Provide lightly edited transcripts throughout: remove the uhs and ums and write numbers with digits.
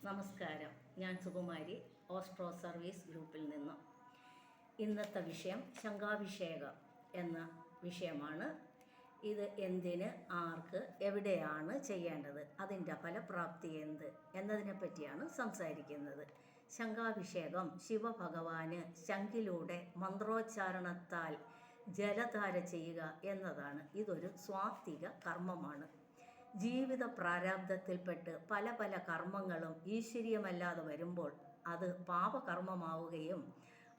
നമസ്കാരം. ഞാൻ Sukumari, Austro service ഗ്രൂപ്പിൽ നിന്നും. ഇന്നത്തെ വിഷയം ശംഖാഭിഷേകം എന്ന വിഷയമാണ്. ഇത് എന്തിന്, ആർക്ക്, എവിടെയാണ് ചെയ്യേണ്ടത്, അതിൻ്റെ ഫലപ്രാപ്തി എന്ത് എന്നതിനെ പറ്റിയാണ് സംസാരിക്കുന്നത്. ശംഖാഭിഷേകം ശിവഭഗവാന് ശംഖിലൂടെ മന്ത്രോച്ചാരണത്താൽ ജലധാര ചെയ്യുക എന്നതാണ്. ഇതൊരു സ്വാത്വിക കർമ്മമാണ്. ജീവിത പ്രാരാബ്ധത്തിൽപ്പെട്ട് പല പല കർമ്മങ്ങളും ഈശ്വരീയമല്ലാതെ വരുമ്പോൾ അത് പാപകർമ്മമാവുകയും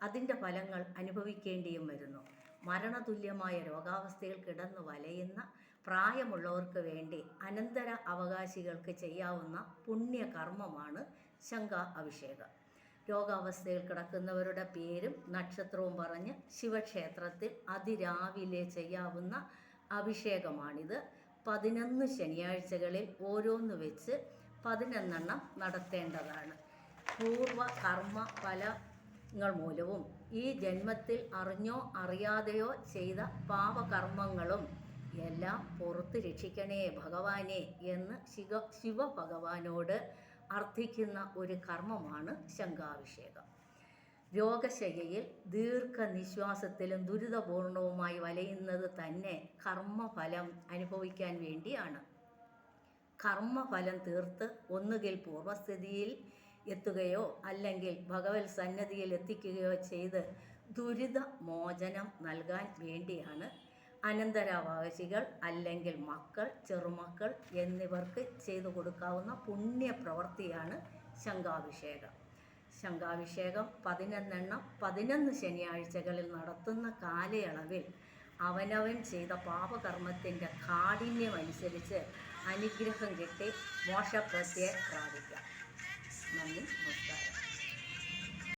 അതിൻ്റെ ഫലങ്ങൾ അനുഭവിക്കേണ്ടിയും വരുന്നു. മരണതുല്യമായ രോഗാവസ്ഥയിൽ കിടന്നു വലയുന്ന പ്രായമുള്ളവർക്ക് വേണ്ടി അനന്തര അവകാശികൾക്ക് ചെയ്യാവുന്ന പുണ്യകർമ്മമാണ് ശംഖ അഭിഷേകം. രോഗാവസ്ഥയിൽ കിടക്കുന്നവരുടെ പേരും നക്ഷത്രവും പറഞ്ഞ് ശിവക്ഷേത്രത്തിൽ അതിരാവിലെ ചെയ്യാവുന്ന അഭിഷേകമാണിത്. 11 ശനിയാഴ്ചകളിൽ ഓരോന്ന് വെച്ച് 11 നടത്തേണ്ടതാണ്. പൂർവ കർമ്മ ഫലങ്ങൾ മൂലവും ഈ ജന്മത്തിൽ അറിഞ്ഞോ അറിയാതെയോ ചെയ്ത പാപകർമ്മങ്ങളും എല്ലാം പുറത്ത് രക്ഷിക്കണേ ഭഗവാനെ എന്ന് ശിവഭഗവാനോട് അർത്ഥിക്കുന്ന ഒരു കർമ്മമാണ് ശംഖാഭിഷേകം. രോഗശയ്യയിൽ ദീർഘനിശ്വാസത്തിലും ദുരിതപൂർണവുമായി വലയുന്നത് തന്നെ കർമ്മഫലം അനുഭവിക്കാൻ വേണ്ടിയാണ്. കർമ്മഫലം തീർത്ത് ഒന്നുകിൽ പൂർവസ്ഥിതിയിൽ എത്തുകയോ അല്ലെങ്കിൽ ഭഗവത് സന്നദ്ധിയിൽ എത്തിക്കുകയോ ചെയ്ത് ദുരിതമോചനം നൽകാൻ വേണ്ടിയാണ് അനന്തരാവകാശികൾ അല്ലെങ്കിൽ മക്കൾ, ചെറുമക്കൾ എന്നിവർക്ക് ചെയ്തു കൊടുക്കാവുന്ന പുണ്യപ്രവൃത്തിയാണ് ശംഖാഭിഷേകം. ശംഖാഭിഷേകം 11 ശനിയാഴ്ചകളിൽ നടത്തുന്ന കാലയളവിൽ അവനവൻ ചെയ്ത പാപകർമ്മത്തിൻ്റെ കാഠിന്യമനുസരിച്ച് അനുഗ്രഹം കിട്ടി മോക്ഷപ്രത്യയം പ്രാപിക്കാം.